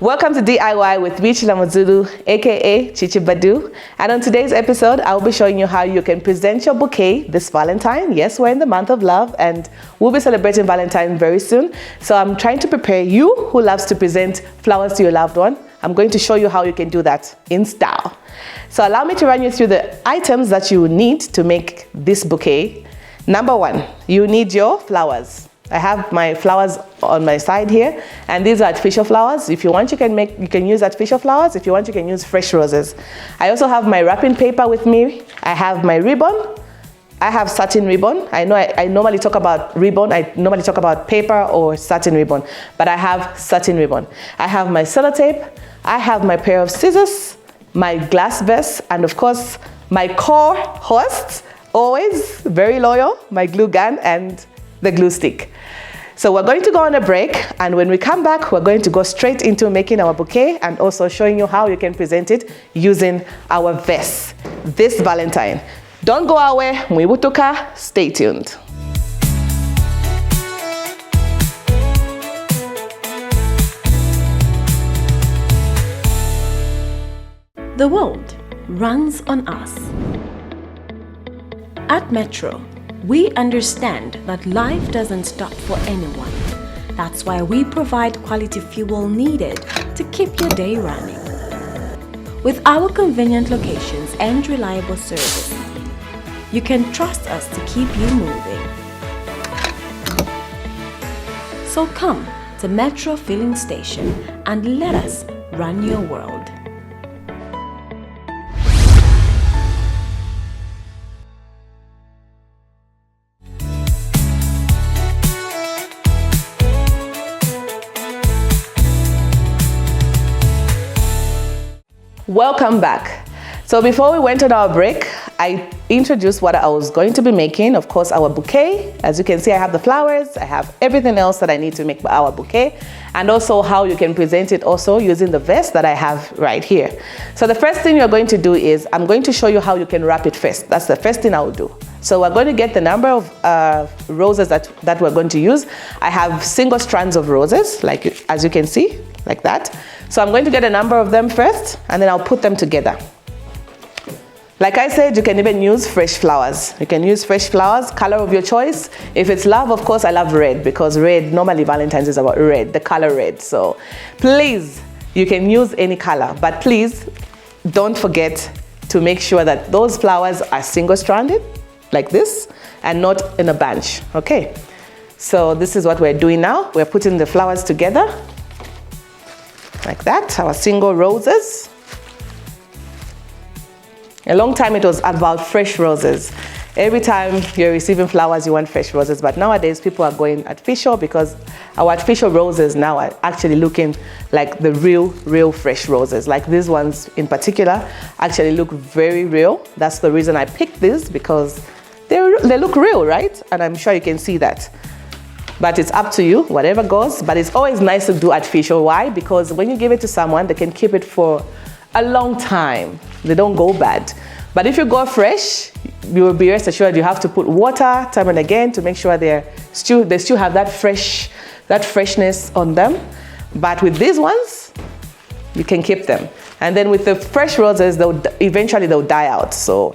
Welcome to DIY with me, Chilamazulu, aka Chichi Badu. And on today's episode, I'll be showing you how you can present your bouquet this Valentine. Yes, we're in the month of love and we'll be celebrating Valentine very soon. So I'm trying to prepare you who loves to present flowers to your loved one. I'm going to show you how you can do that in style. So allow me to run you through the items that you need to make this bouquet. Number one, you need your flowers. I have my flowers on my side here, and these are artificial flowers. If you want, you can use artificial flowers. If you want, you can use fresh roses. I also have my wrapping paper with me. I have my ribbon. I have satin ribbon. I know I normally talk about ribbon. I normally talk about paper or satin ribbon, but I have satin ribbon. I have my sellotape. I have my pair of scissors, my glass vest, and of course, my core host, always very loyal, my glue gun and the glue stick. So we're going to go on a break, and when we come back, we're going to go straight into making our bouquet and also showing you how you can present it using our vest this Valentine. Don't go away, Mwibutuka, stay tuned. The world runs on us. At Metro, we understand that life doesn't stop for anyone. That's why we provide quality fuel needed to keep your day running. With our convenient locations and reliable service, you can trust us to keep you moving. So come to Metro Filling Station and let us run your world. Welcome back. So before we went on our break, I introduced what I was going to be making. Of course, our bouquet. As you can see, I have the flowers. I have everything else that I need to make our bouquet, and also how you can present it also using the vest that I have right here. So the first thing you're going to do is I'm going to show you how you can wrap it first. That's the first thing I will do. So we're going to get the number of roses that we're going to use. I have single strands of roses, like as you can see, like that. So I'm going to get a number of them first, and then I'll put them together. Like I said, you can even use fresh flowers. You can use fresh flowers, color of your choice. If it's love, of course, I love red, because red, normally Valentine's is about red, the color red. So please, you can use any color, but please don't forget to make sure that those flowers are single-stranded, like this, and not in a bunch, okay? So this is what we're doing now. We're putting the flowers together, like that, our single roses. A long time it was about fresh roses. Every time you're receiving flowers, you want fresh roses, but nowadays people are going artificial, because our artificial roses now are actually looking like the real fresh roses. Like these ones in particular actually look very real. That's the reason I picked these, because they look real, right? And I'm sure you can see that. But it's up to you, whatever goes. But it's always nice to do artificial. Why? Because when you give it to someone, they can keep it for a long time. They don't go bad. But if you go fresh, you will be rest assured you have to put water time and again to make sure they still have that freshness on them. But with these ones, you can keep them. And then with the fresh roses, eventually they'll die out. So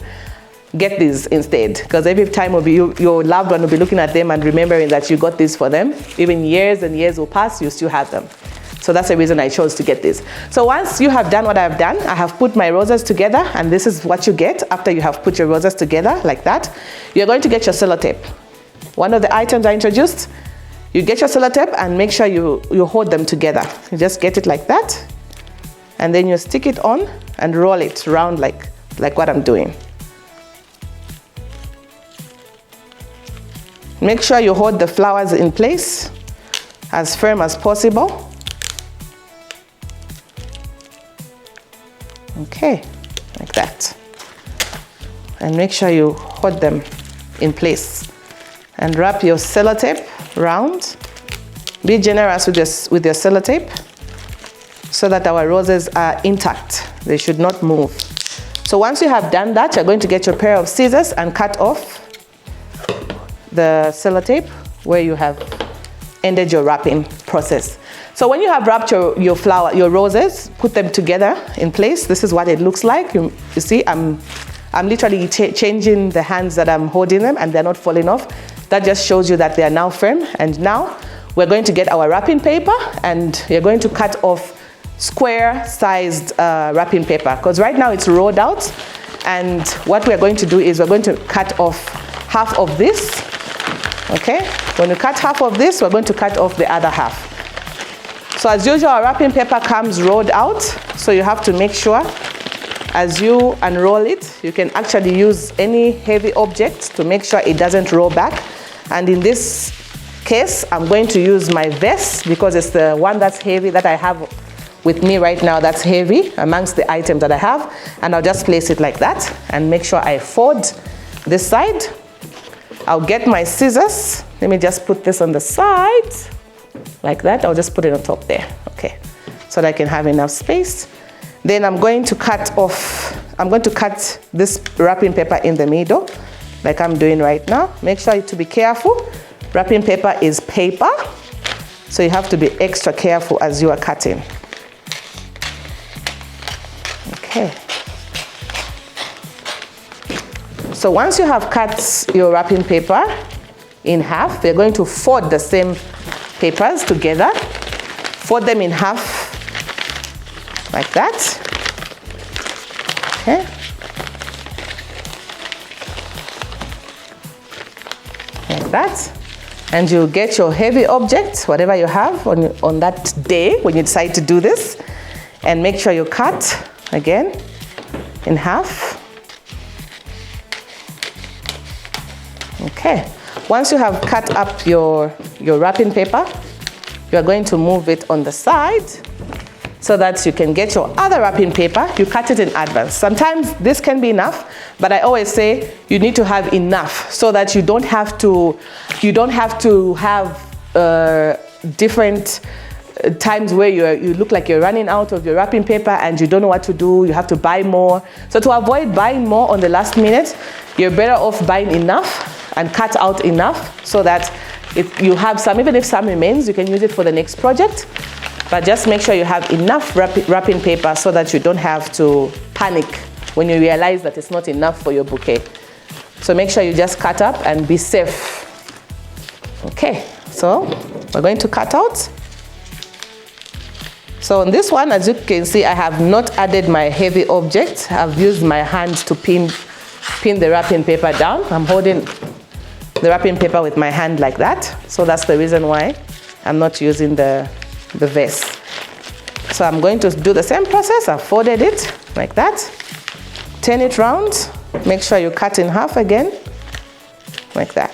get these instead, because every time your loved one will be looking at them and remembering that you got this for them. Even years and years will pass, you still have them. So that's the reason I chose to get this. So once you have done what I've done, I have put my roses together, and this is what you get after you have put your roses together like that. You're going to get your sellotape. One of the items I introduced, you get your sellotape and make sure you hold them together. You just get it like that, and then you stick it on and roll it around like what I'm doing. Make sure you hold the flowers in place as firm as possible. Okay, like that. And make sure you hold them in place. And wrap your sellotape round. Be generous with your sellotape so that our roses are intact. They should not move. So once you have done that, you're going to get your pair of scissors and cut off the sellotape where you have ended your wrapping process. So when you have wrapped your roses, put them together in place. This is what it looks like. You see, I'm literally changing the hands that I'm holding them, and they're not falling off. That just shows you that they are now firm. And now we're going to get our wrapping paper, and you're going to cut off square sized wrapping paper, because right now it's rolled out. And what we're going to do is we're going to cut off half of this. Okay, when you cut half of this, we're going to cut off the other half. So as usual, our wrapping paper comes rolled out, so you have to make sure as you unroll it, you can actually use any heavy object to make sure it doesn't roll back. And in this case, I'm going to use my vest, because it's the one that's heavy that I have with me right now, that's heavy amongst the items that I have. And I'll just place it like that and make sure I fold this side. I'll get my scissors. Let me just put this on the side. Like that, I'll just put it on top there, okay, so that I can have enough space. Then I'm going to cut this wrapping paper in the middle, like I'm doing right now. Make sure to be careful. Wrapping paper is paper, so you have to be extra careful as you are cutting. Okay. So once you have cut your wrapping paper in half, we're going to fold the same papers together, fold them in half like that. Okay. Like that. And you'll get your heavy object, whatever you have on that day when you decide to do this, and make sure you cut again in half. Okay. Once you have cut up your wrapping paper, you are going to move it on the side so that you can get your other wrapping paper. You cut it in advance. Sometimes this can be enough, but I always say you need to have enough so that you don't have to have different times where you look like you're running out of your wrapping paper and you don't know what to do. You have to buy more. So to avoid buying more on the last minute, you're better off buying enough and cut out enough so that if you have some, even if some remains, you can use it for the next project. But just make sure you have enough wrapping paper so that you don't have to panic when you realize that it's not enough for your bouquet. So make sure you just cut up and be safe. Okay, so we're going to cut out. So on this one, as you can see, I have not added my heavy object. I've used my hand to pin the wrapping paper down. I'm holding the wrapping paper with my hand like that. So that's the reason why I'm not using the vest. So I'm going to do the same process. I've folded it like that. Turn it round. Make sure you cut in half again, like that.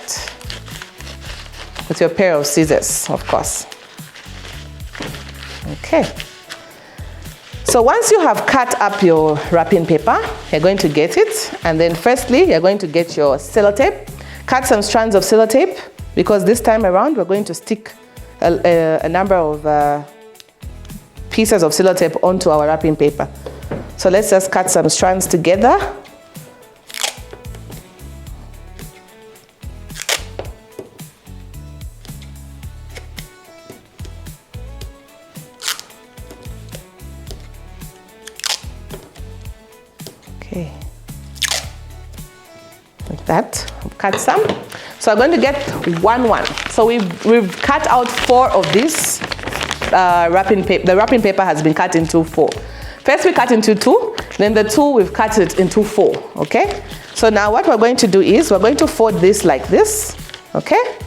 With your pair of scissors, of course. Okay. So once you have cut up your wrapping paper, you're going to get it. And then firstly, you're going to get your sellotape. Cut some strands of sellotape, because this time around, we're going to stick a number of pieces of sellotape onto our wrapping paper. So let's just cut some strands together. Okay, like that. Cut some. So I'm going to get one. So we've cut out 4 of these wrapping paper. The wrapping paper has been cut into 4. First we cut into 2, then the 2 we've cut it into 4. Okay. So now what we're going to do is we're going to fold this like this. Okay.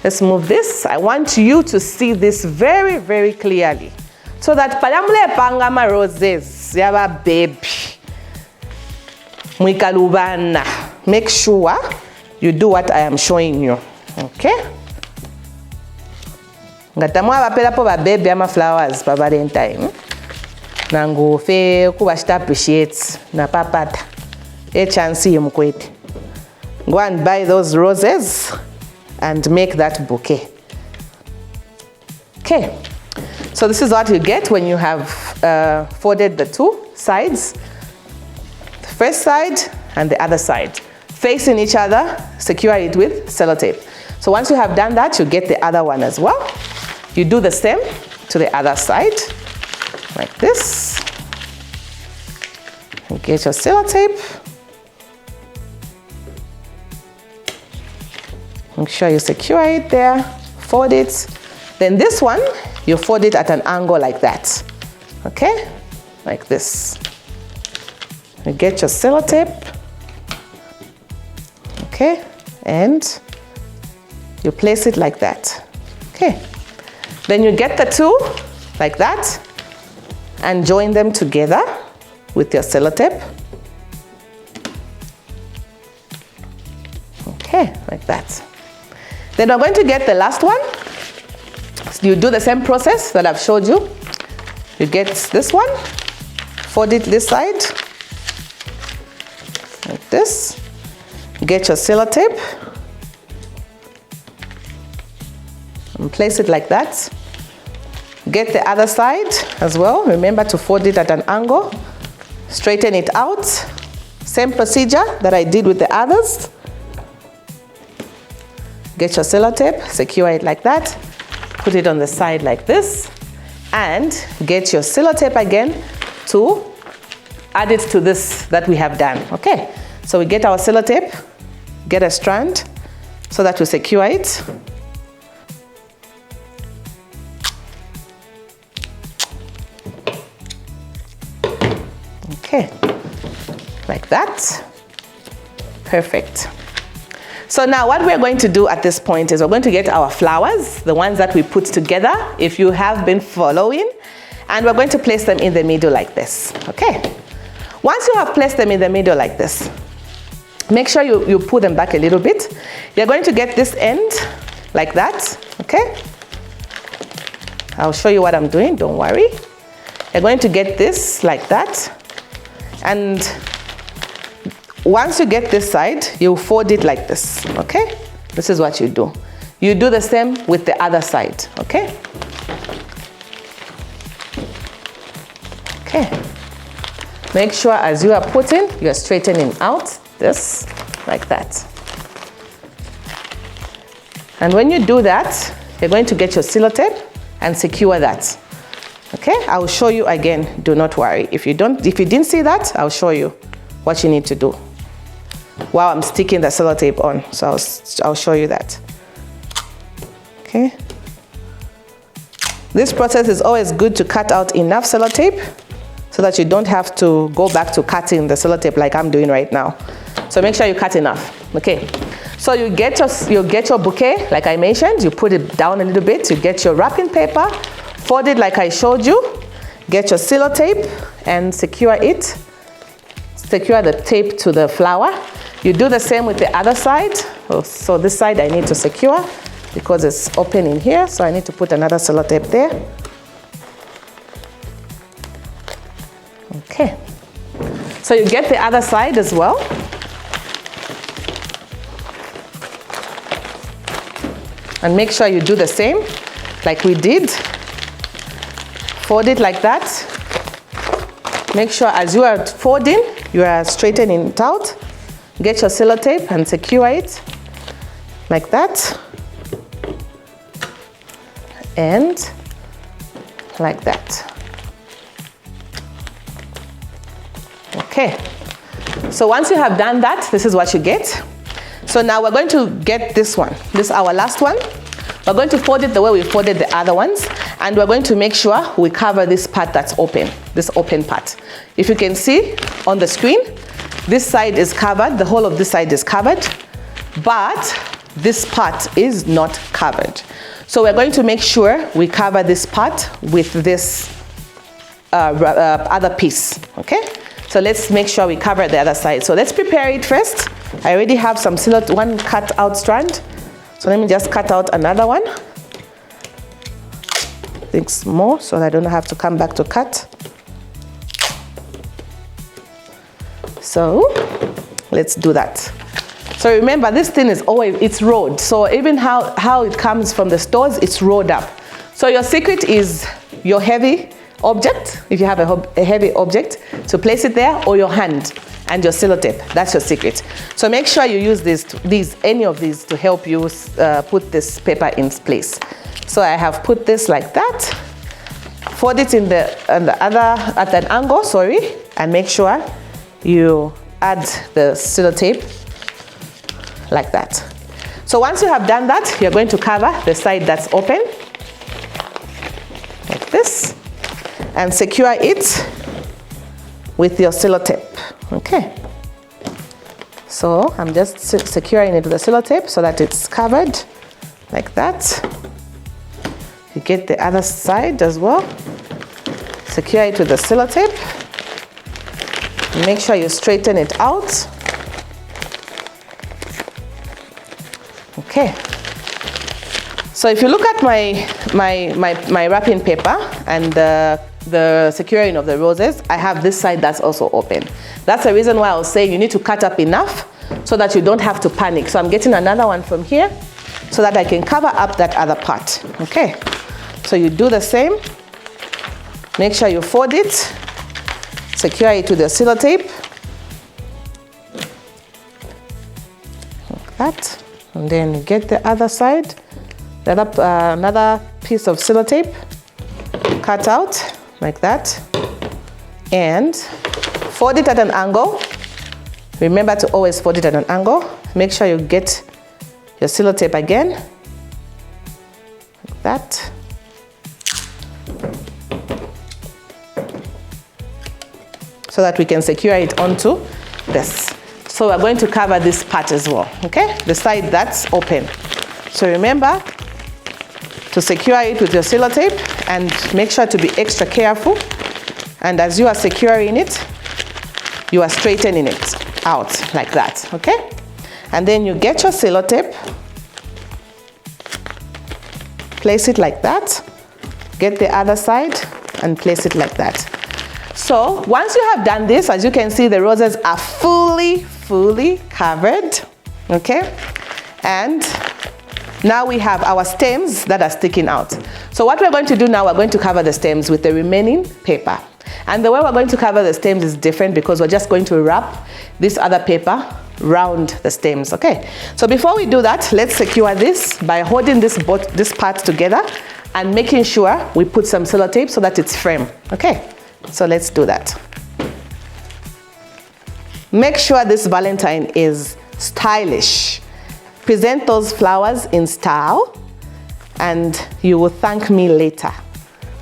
Let's move this. I want you to see this very, very clearly, so that palamule pangama roses yaba baby mwikalubana. Make sure you do what I am showing you. Okay? Ngatamwa bapelapo ba baby ama flowers ba Valentine. Nangu fe kubashita appreciate na papata. A chance yumkwete. Go and buy those roses and make that bouquet. Okay. So this is what you get when you have folded the 2 sides. The first side and the other side. Facing each other, secure it with sellotape. So once you have done that, you get the other one as well. You do the same to the other side, like this. And get your sellotape. Make sure you secure it there, fold it. Then this one, you fold it at an angle like that, okay? Like this. You get your sellotape, okay? And you place it like that, okay? Then you get the two like that and join them together with your sellotape. Okay, like that. Then we're going to get the last one. So you do the same process that I've showed you. You get this one, fold it this side, like this. Get your sellotape and place it like that. Get the other side as well. Remember to fold it at an angle. Straighten it out. Same procedure that I did with the others. Get your sellotape, secure it like that. Put it on the side like this. And get your sellotape again to add it to this that we have done. Okay, so we get our sellotape, get a strand so that we secure it. Okay, like that. Perfect. So now what we're going to do at this point is we're going to get our flowers, the ones that we put together, if you have been following, and we're going to place them in the middle like this, okay? Once you have placed them in the middle like this, make sure you pull them back a little bit. You're going to get this end like that, okay? I'll show you what I'm doing, don't worry. You're going to get this like that, and once you get this side, you fold it like this, okay? This is what you do. You do the same with the other side, okay? Okay. Make sure as you are putting, you're straightening out this like that. And when you do that, you're going to get your sellotape and secure that. Okay, I will show you again, do not worry. If you didn't see that, I'll show you what you need to do while I'm sticking the sellotape on. So I'll show you that. Okay. This process is always good to cut out enough sellotape so that you don't have to go back to cutting the sellotape like I'm doing right now. So make sure you cut enough. Okay. So you get your bouquet, like I mentioned, you put it down a little bit, you get your wrapping paper, fold it like I showed you, get your sellotape and secure it. Secure the tape to the flower. You do the same with the other side. So this side I need to secure because it's open in here, so I need to put another sellotape there. Okay. So you get the other side as well. And make sure you do the same like we did. Fold it like that. Make sure as you are folding, you are straightening it out. Get your sellotape and secure it like that. And like that. Okay. So once you have done that, this is what you get. So now we're going to get this one. This is our last one. We're going to fold it the way we folded the other ones, and we're going to make sure we cover this part that's open, this open part. If you can see on the screen, this side is covered, the whole of this side is covered, but this part is not covered. So we're going to make sure we cover this part with this other piece, okay? So let's make sure we cover the other side. So let's prepare it first. I already have some one cut out strand. So let me just cut out another one. I think more so that I don't have to come back to cut. So let's do that. So remember, this thing is always, it's rolled. So even how it comes from the stores, it's rolled up. So your secret is your heavy object, if you have a heavy object, to place it there, or your hand and your sellotape. That's your secret. So make sure you use any of these to help you put this paper in place. So I have put this like that. fold it at an angle, sorry, and make sure you add the sellotape like that. So once you have done that, you're going to cover the side that's open like this and secure it with your sellotape. Okay. So I'm just securing it with the sellotape so that it's covered like that. You get the other side as well. Secure it with the sellotape. Make sure you straighten it out. Okay. So if you look at my wrapping paper and the securing of the roses, I have this side that's also open. That's the reason why I was saying you need to cut up enough so that you don't have to panic. So I'm getting another one from here so that I can cover up that other part. Okay. So you do the same. Make sure you fold it. Secure it with the sellotape. Like that. And then you get the other side. Another piece of sellotape. Cut out like that. And fold it at an angle. Remember to always fold it at an angle. Make sure you get your sellotape again. Like that. So that we can secure it onto this. So we're going to cover this part as well, okay? The side that's open. So remember to secure it with your sellotape and make sure to be extra careful. And as you are securing it, you are straightening it out like that, okay? And then you get your sellotape, place it like that, get the other side and place it like that. So once you have done this, as you can see, the roses are fully covered, okay? And now we have our stems that are sticking out. So what we're going to do now, we're going to cover the stems with the remaining paper. And the way we're going to cover the stems is different because we're just going to wrap this other paper round the stems, okay? So before we do that, let's secure this by holding this part together and making sure we put some sellotape so that it's firm, okay? So let's do that. Make sure this Valentine is stylish. Present those flowers in style and you will thank me later.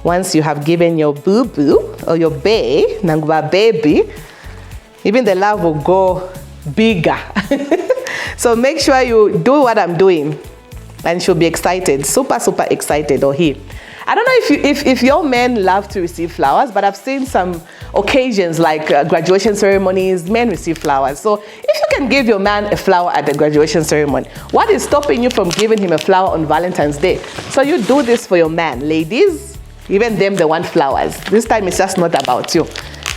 Once you have given your boo-boo or your bae, Nanguba baby, even the love will go bigger. So make sure you do what I'm doing and she'll be excited, super excited, or he. I don't know if your men love to receive flowers, but I've seen some occasions like graduation ceremonies, men receive flowers. So if you can give your man a flower at the graduation ceremony, what is stopping you from giving him a flower on Valentine's Day? So you do this for your man. Ladies, even them, they want flowers. This time it's just not about you.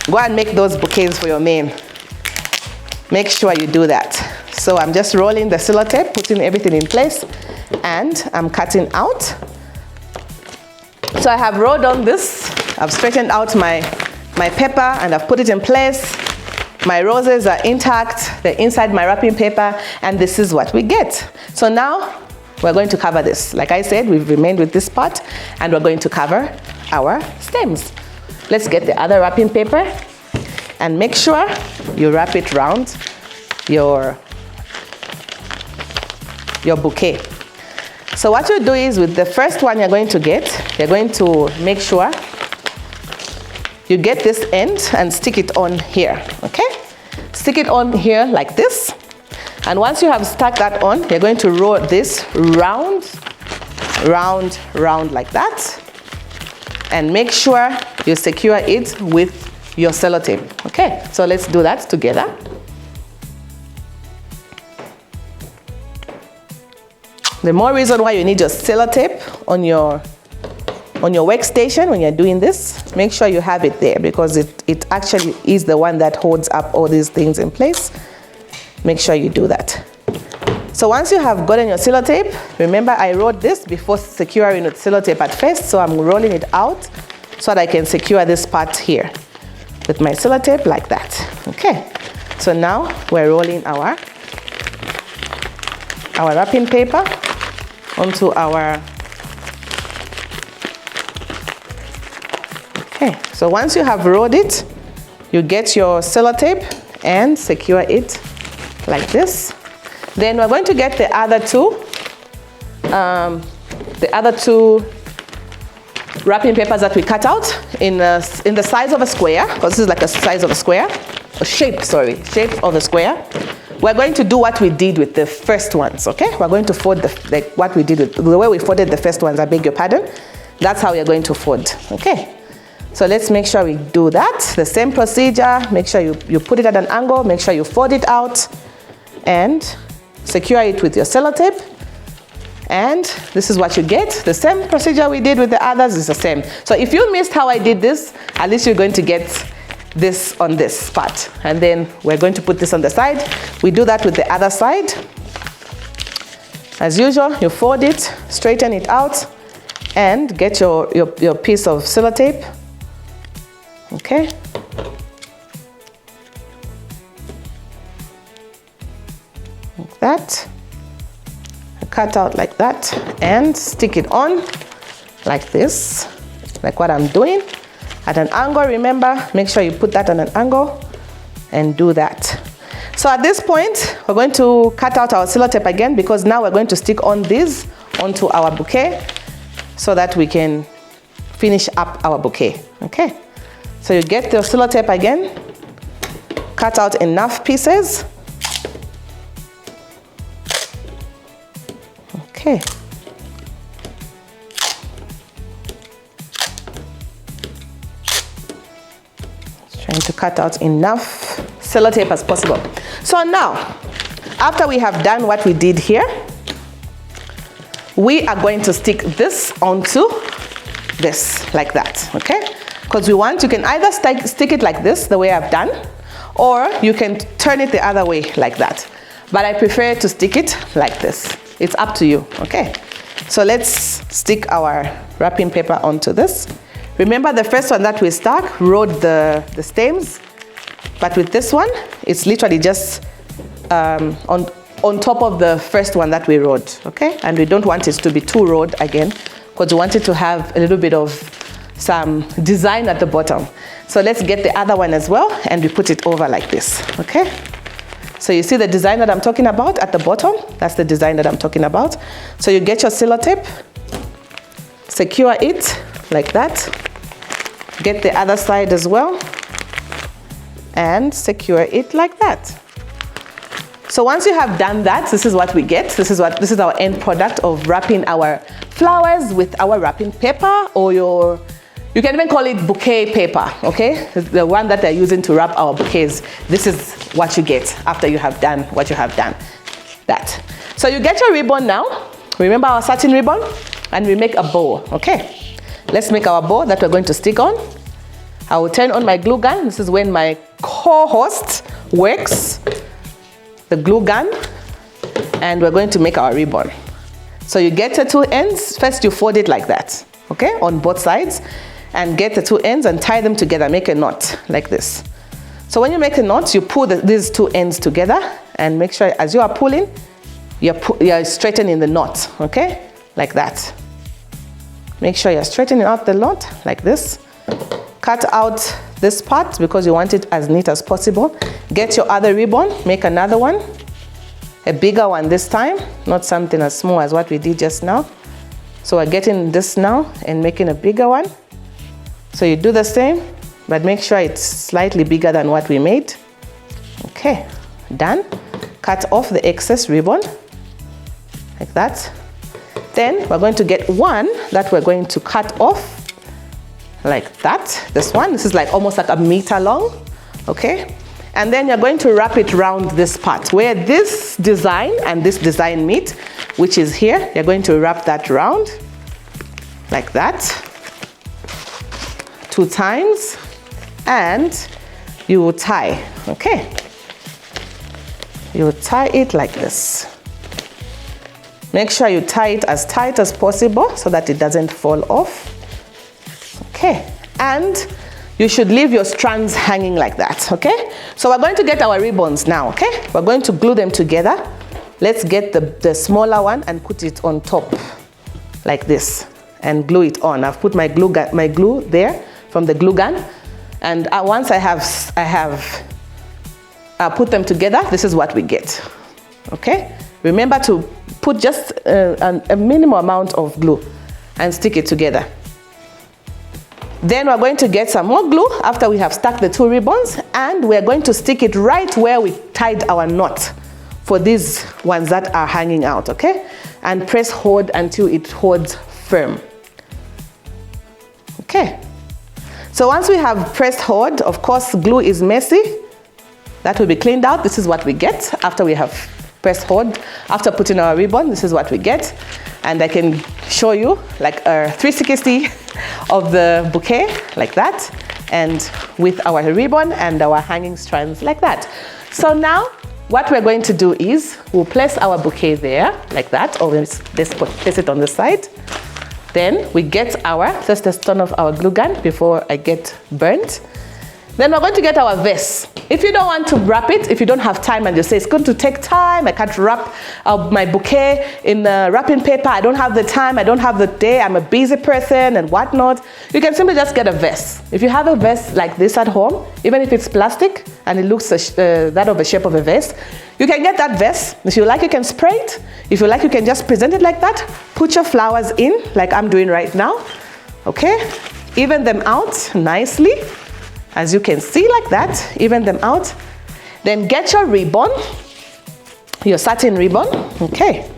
Go and make those bouquets for your men. Make sure you do that. So I'm just rolling the sellotape, putting everything in place, and I'm cutting out. So I have rolled on this, I've straightened out my paper and I've put it in place. My roses are intact, they're inside my wrapping paper, and this is what we get. So now we're going to cover this. Like I said, we've remained with this part and we're going to cover our stems. Let's get the other wrapping paper and make sure you wrap it around your bouquet. So what you do is with the first one you're going to get, you're going to make sure you get this end and stick it on here, okay? Stick it on here like this. And once you have stuck that on, you're going to roll this round like that. And make sure you secure it with your sellotape, okay? So let's do that together. The more reason why you need your sellotape on your workstation when you're doing this, make sure you have it there because it actually is the one that holds up all these things in place. Make sure you do that. So once you have gotten your sellotape, remember I wrote this before securing with sellotape at first, so I'm rolling it out so that I can secure this part here with my sellotape like that. Okay, so now we're rolling our wrapping paper onto our Okay, so once you have rolled it, you get your sellotape and secure it like this. Then we're going to get the other two wrapping papers that we cut out in the size of a square, because this is like a size of a square, shape of a square. We're going to do what we did with the first ones, okay? We're going to fold what we did with the way we folded the first ones, I beg your pardon. That's how we're going to fold, okay? So let's make sure we do that. The same procedure, make sure you put it at an angle, make sure you fold it out and secure it with your sellotape. And this is what you get. The same procedure we did with the others is the same. So if you missed how I did this, at least you're going to get this on this part. And then we're going to put this on the side. We do that with the other side. As usual, you fold it, straighten it out, and get your piece of sellotape. Okay. Like that. Cut out like that and stick it on like this, like what I'm doing. At an angle, remember, make sure you put that on an angle and do that. So at this point, we're going to cut out our sellotape again, because now we're going to stick on these onto our bouquet so that we can finish up our bouquet, okay? So you get the sellotape again, cut out enough pieces. Okay. Trying to cut out enough sellotape as possible. So now, after we have done what we did here, we are going to stick this onto this, like that, okay? Because you can either stick it like this, the way I've done, or you can turn it the other way, like that. But I prefer to stick it like this. It's up to you, okay? So let's stick our wrapping paper onto this. Remember the first one that we stuck, rolled the stems, but with this one, it's literally just on top of the first one that we rolled, okay? And we don't want it to be too rolled again, because we want it to have a little bit of some design at the bottom. So let's get the other one as well, and we put it over like this, okay? So you see the design that I'm talking about at the bottom? That's the design that I'm talking about. So you get your sellotape, secure it like that. Get the other side as well, and secure it like that. So once you have done that, this is what we get. This is our end product of wrapping our flowers with our wrapping paper, or you can even call it bouquet paper, okay? The one that they're using to wrap our bouquets. This is what you get after you have done what you have done. That. So you get your ribbon now. Remember our satin ribbon? And we make a bow, okay? Let's make our bow that we're going to stick on. I will turn on my glue gun. This is when my co-host works the glue gun. And we're going to make our ribbon. So you get the two ends. First you fold it like that, okay? On both sides. And get the two ends and tie them together. Make a knot like this. So when you make a knot, you pull these two ends together, and make sure as you are pulling, you're straightening the knot, okay? Like that. Make sure you're straightening out the knot like this. Cut out this part because you want it as neat as possible. Get your other ribbon, make another one. A bigger one this time, not something as small as what we did just now. So we're getting this now and making a bigger one. So you do the same, but make sure it's slightly bigger than what we made. Okay, done. Cut off the excess ribbon, like that. Then we're going to get one that we're going to cut off, like that. This is like almost like a meter long, okay? And then you're going to wrap it around this part, where this design and this design meet, which is here. You're going to wrap that around, like that. 2 times, and you will tie, okay? You will tie it like this. Make sure you tie it as tight as possible so that it doesn't fall off. Okay, and you should leave your strands hanging like that, okay? So we're going to get our ribbons now, okay? We're going to glue them together. Let's get the smaller one and put it on top like this and glue it on. I've put my glue there from the glue gun. And once I have put them together, this is what we get. Okay? Remember to put just a minimal amount of glue and stick it together. Then we're going to get some more glue after we have stuck the 2 ribbons, and we're going to stick it right where we tied our knot for these ones that are hanging out, okay? And press hold until it holds firm. Okay. So once we have pressed hold, of course glue is messy. That will be cleaned out. This is what we get after we have pressed hold. After putting our ribbon, this is what we get. And I can show you like a 360 of the bouquet like that, and with our ribbon and our hanging strands like that. So now what we're going to do is we'll place our bouquet there like that, or let's place it on the side. Then we get let's turn off our glue gun before I get burnt. Then we're going to get our vase. If you don't want to wrap it, if you don't have time and you say it's going to take time, I can't wrap my bouquet in wrapping paper, I don't have the time, I don't have the day, I'm a busy person and whatnot, you can simply just get a vase. If you have a vase like this at home, even if it's plastic and it looks that of the shape of a vase, you can get that vase. If you like, you can spray it. If you like, you can just present it like that. Put your flowers in, like I'm doing right now. Okay? Even them out nicely. As you can see, like that, even them out. Then get your ribbon, your satin ribbon, okay.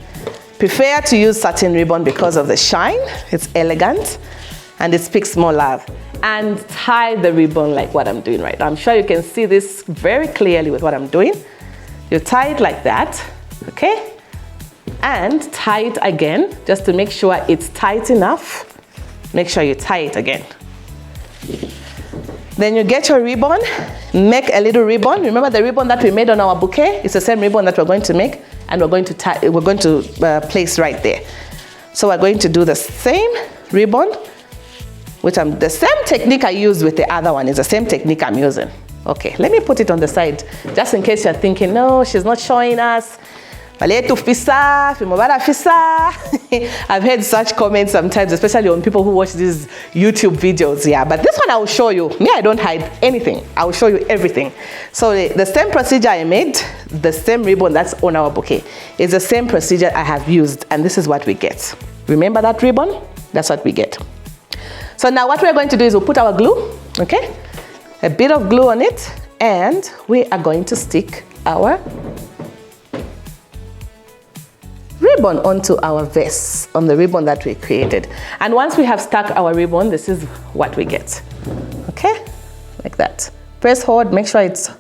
Prefer to use satin ribbon because of the shine. It's elegant and it speaks more love. And tie the ribbon like what I'm doing right now. I'm sure you can see this very clearly with what I'm doing. You tie it like that, okay? And tie it again, just to make sure it's tight enough. Make sure you tie it again. Then you get your ribbon, make a little ribbon. Remember the ribbon that we made on our bouquet? It's the same ribbon that we're going to make, and we're going to place right there. So we're going to do the same ribbon, the same technique I used with the other one is the same technique I'm using. Okay, let me put it on the side, just in case you're thinking, no, she's not showing us. I've heard such comments sometimes, especially on people who watch these YouTube videos. Yeah, but this one I will show you. Me, I don't hide anything. I will show you everything. So the same procedure I made, the same ribbon that's on our bouquet, is the same procedure I have used, and this is what we get. Remember that ribbon? That's what we get. So now what we're going to do is we'll put our glue, okay? A bit of glue on it, and we are going to stick our ribbon onto our vase, on the ribbon that we created. And once we have stuck our ribbon, this is what we get. Okay? Like that. Press hold, make sure it's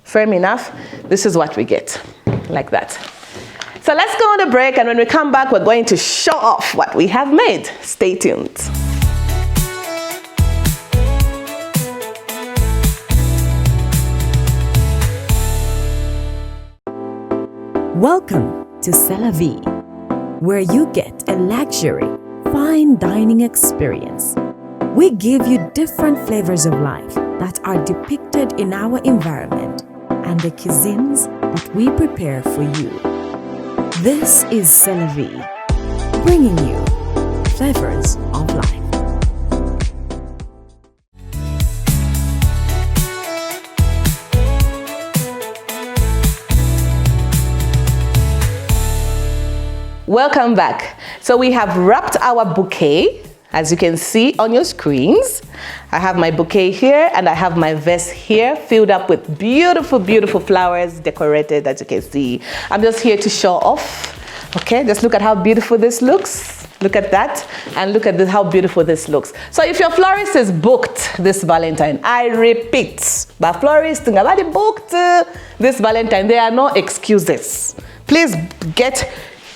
firm enough. This is what we get. Like that. So let's go on a break, and when we come back, we're going to show off what we have made. Stay tuned. Welcome to C'est La Vie, where you get a luxury, fine dining experience. We give you different flavors of life that are depicted in our environment and the cuisines that we prepare for you. This is C'est La Vie, bringing you flavors of life. Welcome back. So we have wrapped our bouquet, as you can see on your screens. I have my bouquet here, and I have my vase here filled up with beautiful, beautiful flowers decorated, as you can see. I'm just here to show off. Okay, just look at how beautiful this looks. Look at that, and look at how beautiful this looks. So if your florist is booked this Valentine, I repeat, but florist already booked this Valentine, there are no excuses. Please get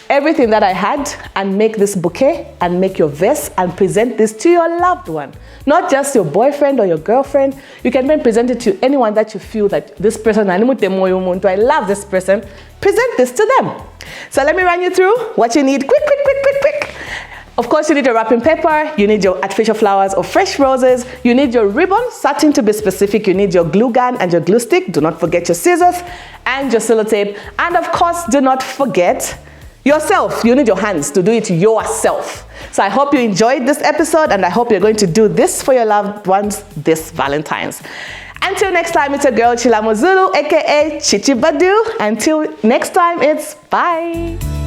everything that I had and make this bouquet and make your vase and present this to your loved one. Not just your boyfriend or your girlfriend. You can then present it to anyone that you feel that this person, I love this person. Present this to them. So let me run you through what you need. Quick. Of course, you need your wrapping paper, you need your artificial flowers or fresh roses, you need your ribbon, satin to be specific, you need your glue gun and your glue stick. Do not forget your scissors and your sellotape. And of course, do not forget yourself. You need your hands to do it yourself. So I hope you enjoyed this episode, and I hope you're going to do this for your loved ones this Valentine's. Until next time, it's your girl Chilamo Zulu, aka Chichi Badu. Until next time, it's bye.